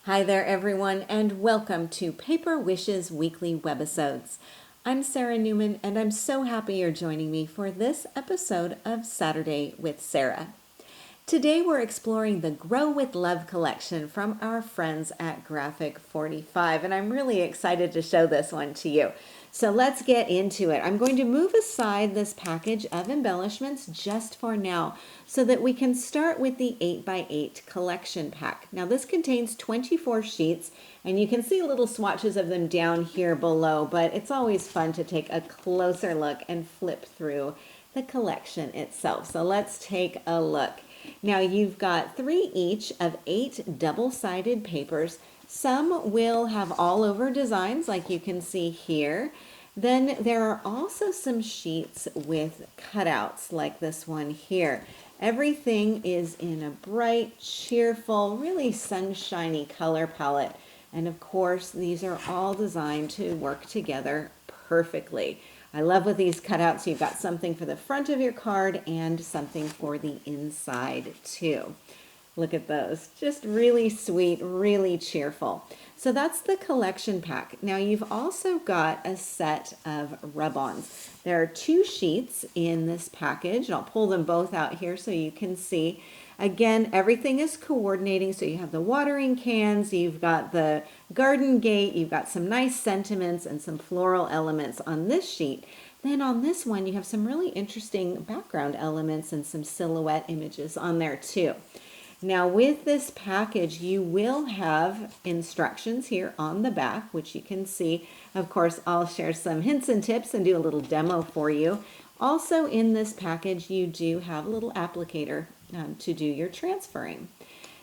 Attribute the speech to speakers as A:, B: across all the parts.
A: Hi there, everyone, and welcome to Paper Wishes Weekly Webisodes. I'm Sarah Newman, and I'm so happy you're joining me for this episode of Saturday with Sara. Today we're exploring the Grow with Love collection from our friends at Graphic 45, and I'm really excited to show this one to you. So let's get into it. I'm going to move aside this package of embellishments just for now so that we can start with the 8x8 collection pack. Now this contains 24 sheets, and you can see little swatches of them down here below, but it's always fun to take a closer look and flip through the collection itself. So let's take a look. Now you've got 3 each of 8 double-sided papers. Some will have all over designs like you can see here. Then there are also some sheets with cutouts like this one here. Everything is in a bright, cheerful, really sunshiny color palette. And of course, these are all designed to work together perfectly. I love with these cutouts, you've got something for the front of your card and something for the inside too. Look at those, just really sweet, really cheerful. So that's the collection pack. Now you've also got a set of rub-ons. There are 2 sheets in this package. I'll pull them both out here so you can see. Again, everything is coordinating. So you have the watering cans, you've got the garden gate, you've got some nice sentiments and some floral elements on this sheet. Then on this one, you have some really interesting background elements and some silhouette images on there too. Now with this package, you will have instructions here on the back, which you can see. Of course, I'll share some hints and tips and do a little demo for you. Also in this package, you do have a little applicator to do your transferring.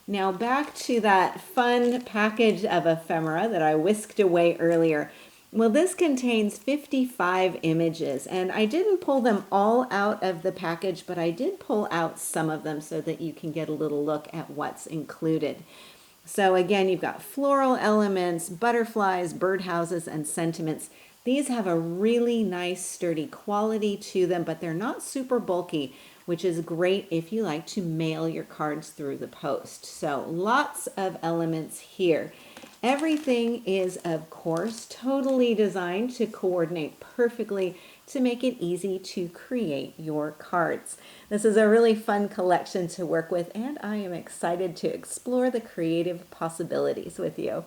A: Now back to that fun package of ephemera that I whisked away earlier. Well, this contains 55 images, and I didn't pull them all out of the package, but I did pull out some of them so that you can get a little look at what's included. So again, you've got floral elements, butterflies, birdhouses, and sentiments. These have a really nice sturdy quality to them, but they're not super bulky, which is great if you like to mail your cards through the post. So lots of elements here. Everything is, of course, totally designed to coordinate perfectly to make it easy to create your cards. This is a really fun collection to work with, and I am excited to explore the creative possibilities with you.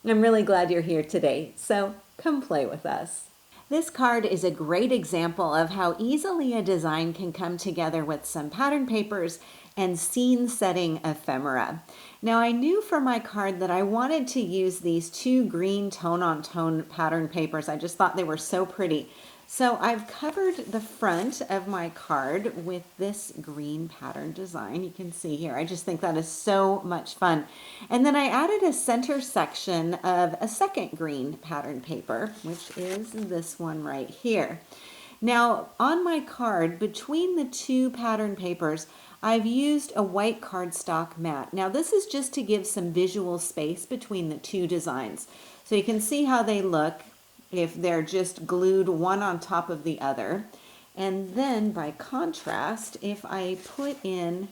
A: I'm really glad you're here today, so come play with us. This card is a great example of how easily a design can come together with some pattern papers and scene setting ephemera. Now I knew for my card that I wanted to use these 2 green tone-on-tone pattern papers. I just thought they were so pretty. So I've covered the front of my card with this green pattern design. You can see here. I just think that is so much fun. And then I added a center section of a second green pattern paper, which is this one right here. Now on my card, between the 2 pattern papers, I've used a white cardstock mat. Now this is just to give some visual space between the 2 designs. So you can see how they look if they're just glued one on top of the other. And then by contrast, if I put in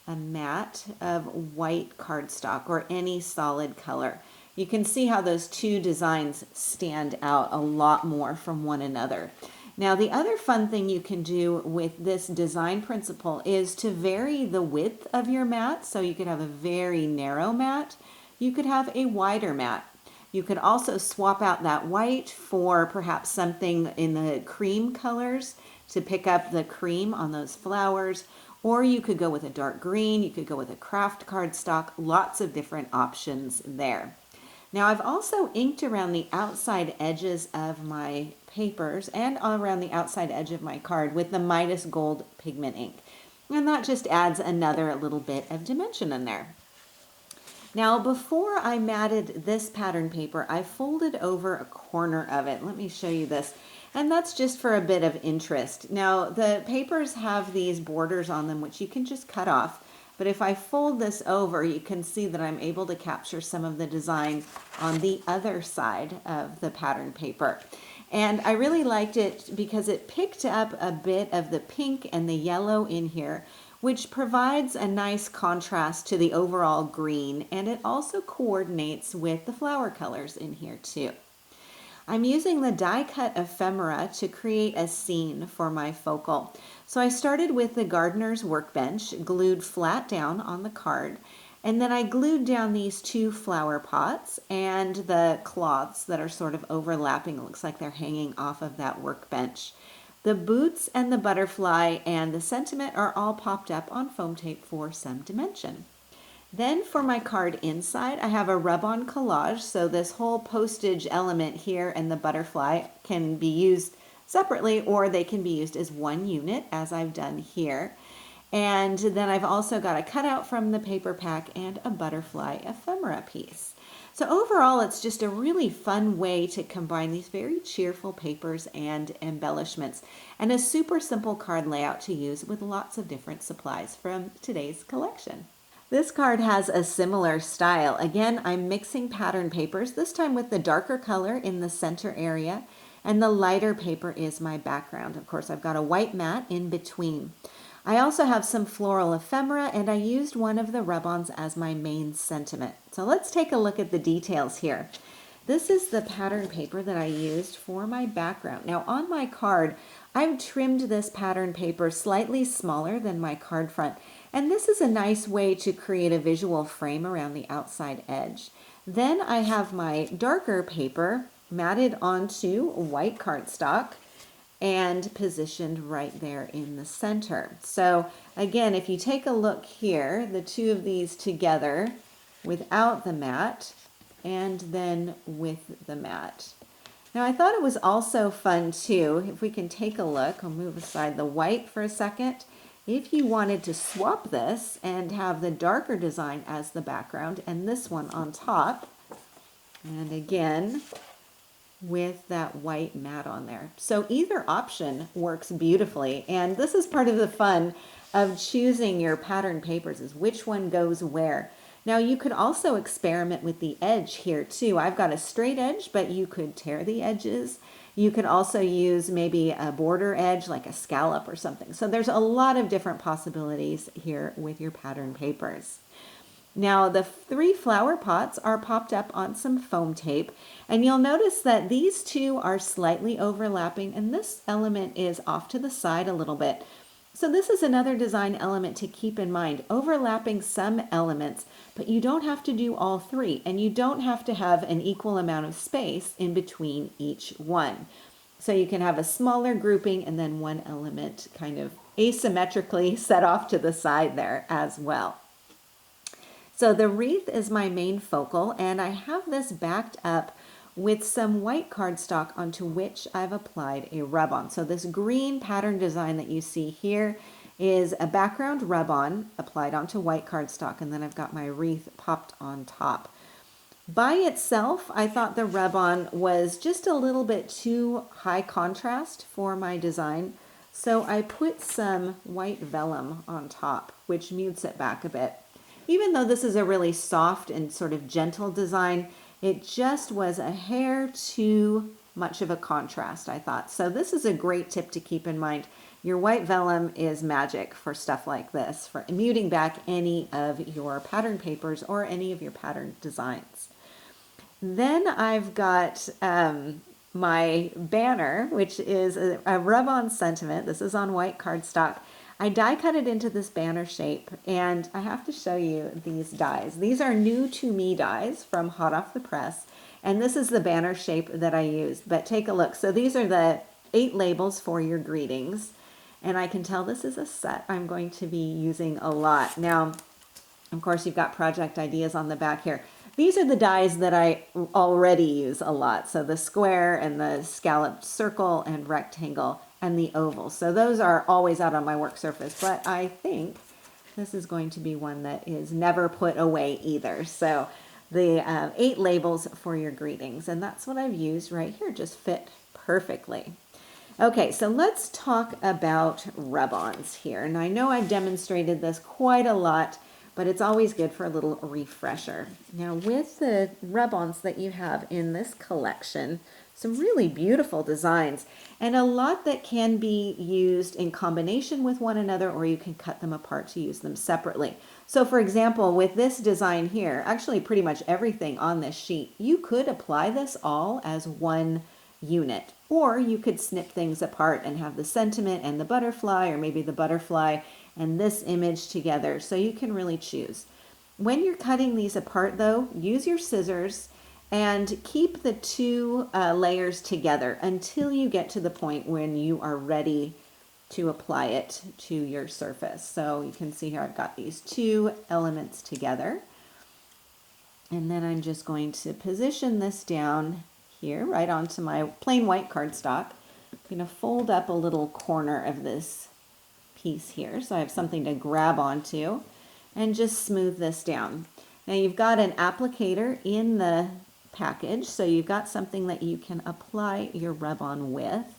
A: a mat of white cardstock or any solid color, you can see how those 2 designs stand out a lot more from one another. Now the other fun thing you can do with this design principle is to vary the width of your mat. So you could have a very narrow mat, you could have a wider mat. You could also swap out that white for perhaps something in the cream colors to pick up the cream on those flowers, or you could go with a dark green, you could go with a craft cardstock, lots of different options there. Now I've also inked around the outside edges of my papers and around the outside edge of my card with the Midas Gold pigment ink. And that just adds another little bit of dimension in there. Now before I matted this pattern paper, I folded over a corner of it. Let me show you this. And that's just for a bit of interest. Now the papers have these borders on them which you can just cut off. But if I fold this over, you can see that I'm able to capture some of the design on the other side of the pattern paper. And I really liked it because it picked up a bit of the pink and the yellow in here, which provides a nice contrast to the overall green, and it also coordinates with the flower colors in here too. I'm using the die cut ephemera to create a scene for my focal. So I started with the gardener's workbench, glued flat down on the card, and then I glued down these two flower pots and the cloths that are sort of overlapping. It looks like they're hanging off of that workbench. The boots and the butterfly and the sentiment are all popped up on foam tape for some dimension. Then for my card inside, I have a rub-on collage. So this whole postage element here and the butterfly can be used separately, or they can be used as one unit, as I've done here. And then I've also got a cutout from the paper pack and a butterfly ephemera piece. So overall, it's just a really fun way to combine these very cheerful papers and embellishments, and a super simple card layout to use with lots of different supplies from today's collection. This card has a similar style. Again, I'm mixing pattern papers, this time with the darker color in the center area, and the lighter paper is my background. Of course, I've got a white mat in between. I also have some floral ephemera, and I used one of the rub-ons as my main sentiment. So let's take a look at the details here. This is the pattern paper that I used for my background. Now on my card, I've trimmed this pattern paper slightly smaller than my card front, and this is a nice way to create a visual frame around the outside edge. Then I have my darker paper matted onto white cardstock and positioned right there in the center. So again, if you take a look here, the two of these together without the mat and then with the mat. Now I thought it was also fun too, if we can take a look, I'll move aside the white for a second. If you wanted to swap this and have the darker design as the background and this one on top, and again, with that white mat on there. So either option works beautifully, and this is part of the fun of choosing your pattern papers, is which one goes where. Now you could also experiment with the edge here too. I've got a straight edge, but you could tear the edges. You could also use maybe a border edge like a scallop or something. So there's a lot of different possibilities here with your pattern papers. Now the 3 flower pots are popped up on some foam tape, and you'll notice that these two are slightly overlapping and this element is off to the side a little bit. So this is another design element to keep in mind, overlapping some elements, but you don't have to do all 3, and you don't have to have an equal amount of space in between each one. So you can have a smaller grouping and then one element kind of asymmetrically set off to the side there as well. So the wreath is my main focal, and I have this backed up with some white cardstock onto which I've applied a rub-on. So this green pattern design that you see here is a background rub-on applied onto white cardstock, and then I've got my wreath popped on top. By itself, I thought the rub-on was just a little bit too high contrast for my design, so I put some white vellum on top, which mutes it back a bit. Even though this is a really soft and sort of gentle design, it just was a hair too much of a contrast, I thought. So this is a great tip to keep in mind. Your white vellum is magic for stuff like this, for muting back any of your pattern papers or any of your pattern designs. Then I've got my banner, which is a rub-on sentiment. This is on white cardstock. I die cut it into this banner shape, and I have to show you these dies. These are new to me dies from hot off the press, and this is the banner shape that I used. But take a look. So these are the 8 labels for your greetings, and I can tell this is a set I'm going to be using a lot. Now, of course, you've got project ideas on the back here. These are the dies that I already use a lot. So the square and the scalloped circle and rectangle and the oval. So those are always out on my work surface, but I think this is going to be one that is never put away either. So the 8 labels for your greetings, and that's what I've used right here, just fit perfectly. Okay, so let's talk about rub-ons here. And I know I've demonstrated this quite a lot, but it's always good for a little refresher. Now with the rub-ons that you have in this collection, Some really beautiful designs, and a lot that can be used in combination with one another, or you can cut them apart to use them separately. So for example, with this design here, actually pretty much everything on this sheet, you could apply this all as one unit, or you could snip things apart and have the sentiment and the butterfly, or maybe the butterfly and this image together. So you can really choose. When you're cutting these apart though, use your scissors and keep the two layers together until you get to the point when you are ready to apply it to your surface. So you can see here I've got these two elements together. And then I'm just going to position this down here right onto my plain white cardstock. I'm going to fold up a little corner of this piece here so I have something to grab onto, and just smooth this down. Now you've got an applicator in the package, so you've got something that you can apply your rub-on with,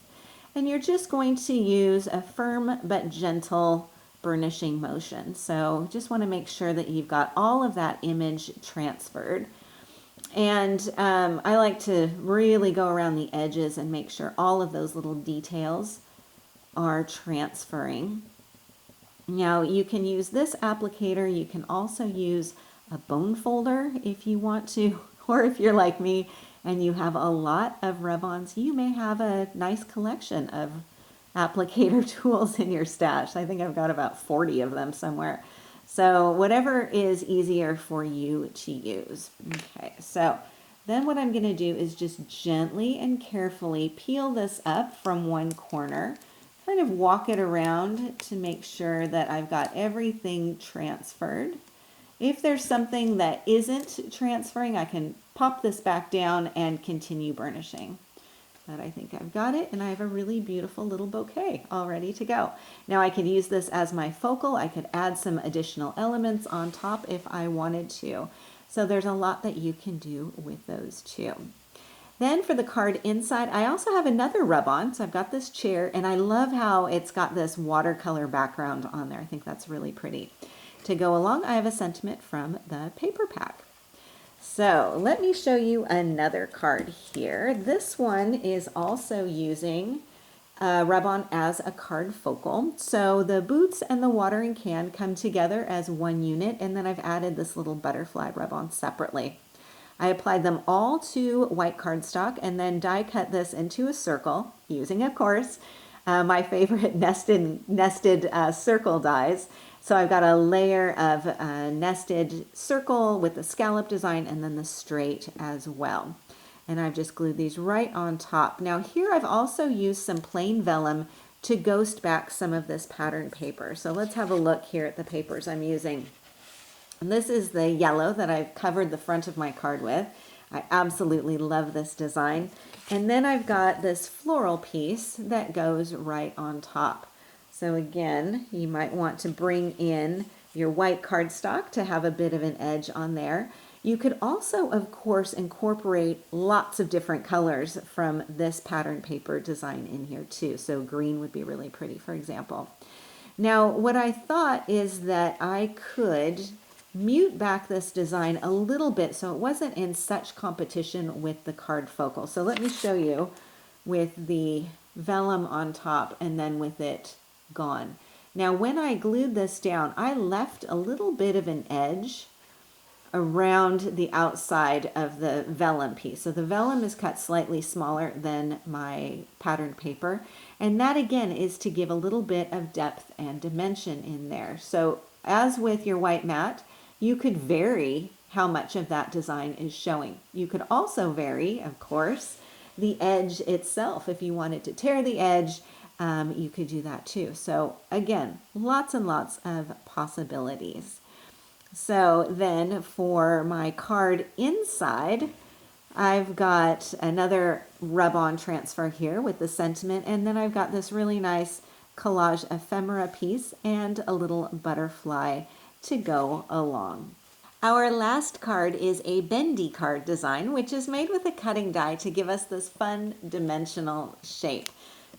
A: and you're just going to use a firm but gentle burnishing motion. So just want to make sure that you've got all of that image transferred. And I like to really go around the edges and make sure all of those little details are transferring. Now you can use this applicator. You can also use a bone folder if you want to, or if you're like me and you have a lot of rub-ons, you may have a nice collection of applicator tools in your stash. I think I've got about 40 of them somewhere. So whatever is easier for you to use. Okay, so then what I'm going to do is just gently and carefully peel this up from one corner, kind of walk it around to make sure that I've got everything transferred. If there's something that isn't transferring, I can pop this back down and continue burnishing. But I think I've got it, and I have a really beautiful little bouquet all ready to go. Now I could use this as my focal. I could add some additional elements on top if I wanted to. So there's a lot that you can do with those too. Then for the card inside, I also have another rub-on. So I've got this chair, and I love how it's got this watercolor background on there. I think that's really pretty. To go along, I have a sentiment from the paper pack. So let me show you another card here. This one is also using rub-on as a card focal. So the boots and the watering can come together as one unit, and then I've added this little butterfly rub-on separately. I applied them all to white cardstock and then die cut this into a circle using, of course, my favorite nested circle dies. So I've got a layer of nested circle with the scallop design and then the straight as well. And I've just glued these right on top. Now here I've also used some plain vellum to ghost back some of this pattern paper. So let's have a look here at the papers I'm using. And this is the yellow that I've covered the front of my card with. I absolutely love this design. And then I've got this floral piece that goes right on top. So again, you might want to bring in your white cardstock to have a bit of an edge on there. You could also, of course, incorporate lots of different colors from this pattern paper design in here too. So green would be really pretty, for example. Now, what I thought is that I could mute back this design a little bit so it wasn't in such competition with the card focal. So let me show you with the vellum on top and then with it gone. Now when I glued this down, I left a little bit of an edge around the outside of the vellum piece. So the vellum is cut slightly smaller than my patterned paper, and that again is to give a little bit of depth and dimension in there. So as with your white mat, you could vary how much of that design is showing. You could also vary, of course, the edge itself. If you wanted to tear the edge, you could do that too. So again, lots and lots of possibilities. So then for my card inside, I've got another rub-on transfer here with the sentiment, and then I've got this really nice collage ephemera piece and a little butterfly to go along. Our last card is a Bendy card design, which is made with a cutting die to give us this fun dimensional shape.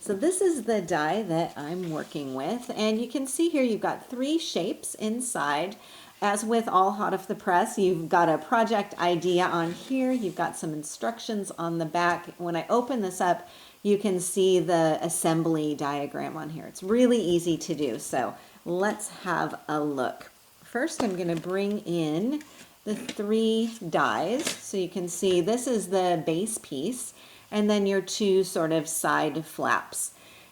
A: So this is the die that I'm working with, and you can see here you've got 3 shapes inside. As with all hot off the press, you've got a project idea on here. You've got some instructions on the back. When I open this up, you can see the assembly diagram on here. It's really easy to do. So let's have a look. First, I'm going to bring in the 3 dies. So you can see this is the base piece and then your 2 sort of side flaps.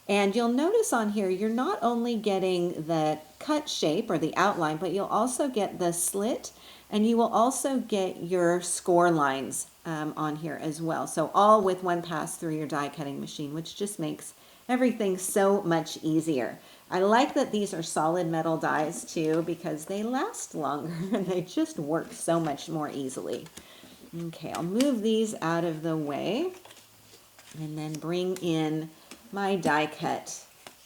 A: And you'll notice on here, you're not only getting the cut shape or the outline, but you'll also get the slit, and you will also get your score lines on here as well. So all with one pass through your die cutting machine, which just makes everything so much easier. I like that these are solid metal dies too, because they last longer and they just work so much more easily. Okay, I'll move these out of the way and then bring in my die cut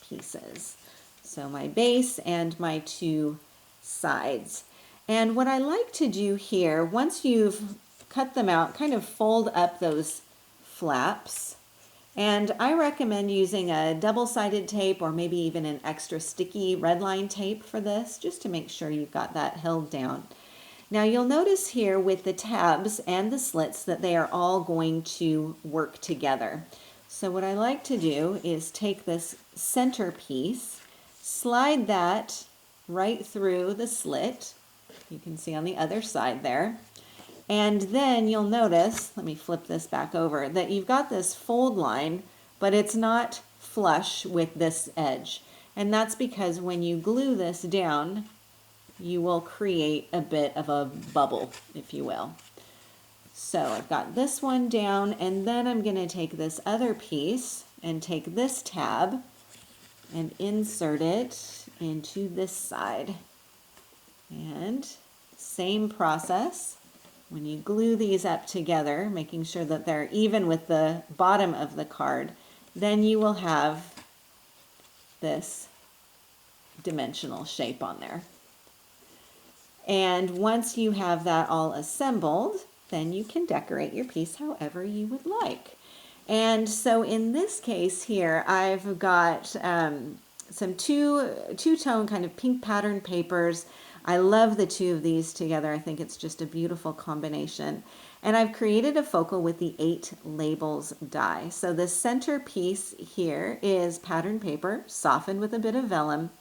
A: pieces. So my base and my 2 sides. And what I like to do here, once you've cut them out, kind of fold up those flaps. And I recommend using a double-sided tape or maybe even an extra sticky red line tape for this, just to make sure you've got that held down. Now you'll notice here with the tabs and the slits that they are all going to work together. So what I like to do is take this center piece, slide that right through the slit. You can see on the other side there. And then you'll notice, let me flip this back over, that you've got this fold line, but it's not flush with this edge. And that's because when you glue this down, you will create a bit of a bubble, if you will. So I've got this one down, and then I'm going to take this other piece and take this tab and insert it into this side. And same process. When you glue these up together, making sure that they're even with the bottom of the card, then you will have this dimensional shape on there. And once you have that all assembled, then you can decorate your piece however you would like. And so in this case here, I've got some two-tone kind of pink pattern papers. I love the 2 of these together. I think it's just a beautiful combination. And I've created a focal with the 8 labels die. So the center piece here is pattern paper, softened with a bit of vellum.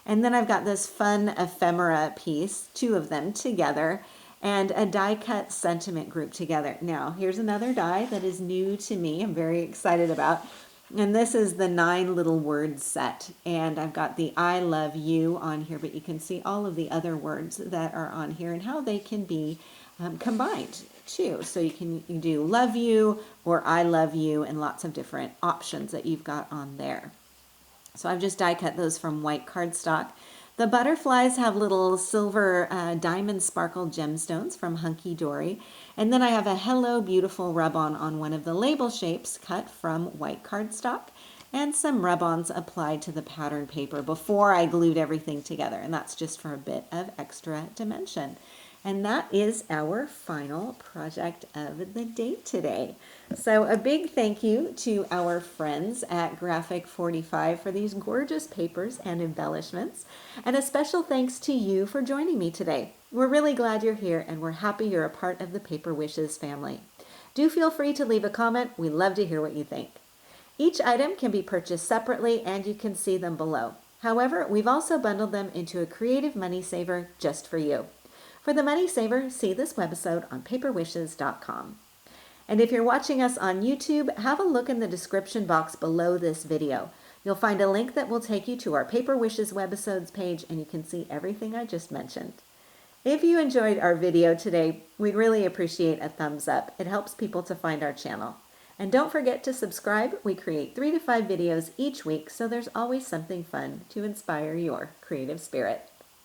A: And then I've got this fun ephemera piece, 2 of them together, and a die cut sentiment group together. Now, here's another die that is new to me, I'm very excited about. And this is the 9 little word set. And I've got the I love you on here, but you can see all of the other words that are on here and how they can be combined too. So you can do love you or I love you, and lots of different options that you've got on there. So I've just die cut those from white cardstock. The butterflies have little silver diamond sparkle gemstones from Hunky Dory. And then I have a Hello Beautiful rub-on on one of the label shapes cut from white cardstock, and some rub-ons applied to the pattern paper before I glued everything together. And that's just for a bit of extra dimension. And that is our final project of the day today. So a big thank you to our friends at Graphic 45 for these gorgeous papers and embellishments. And a special thanks to you for joining me today. We're really glad you're here, and we're happy you're a part of the Paper Wishes family. Do feel free to leave a comment. We love to hear what you think. Each item can be purchased separately, and you can see them below. However, we've also bundled them into a creative money saver just for you. For the money saver, see this webisode on paperwishes.com. And if you're watching us on YouTube, have a look in the description box below this video. You'll find a link that will take you to our Paper Wishes webisodes page, and you can see everything I just mentioned. If you enjoyed our video today, we'd really appreciate a thumbs up. It helps people to find our channel. And don't forget to subscribe. We create 3 to 5 videos each week, so there's always something fun to inspire your creative spirit.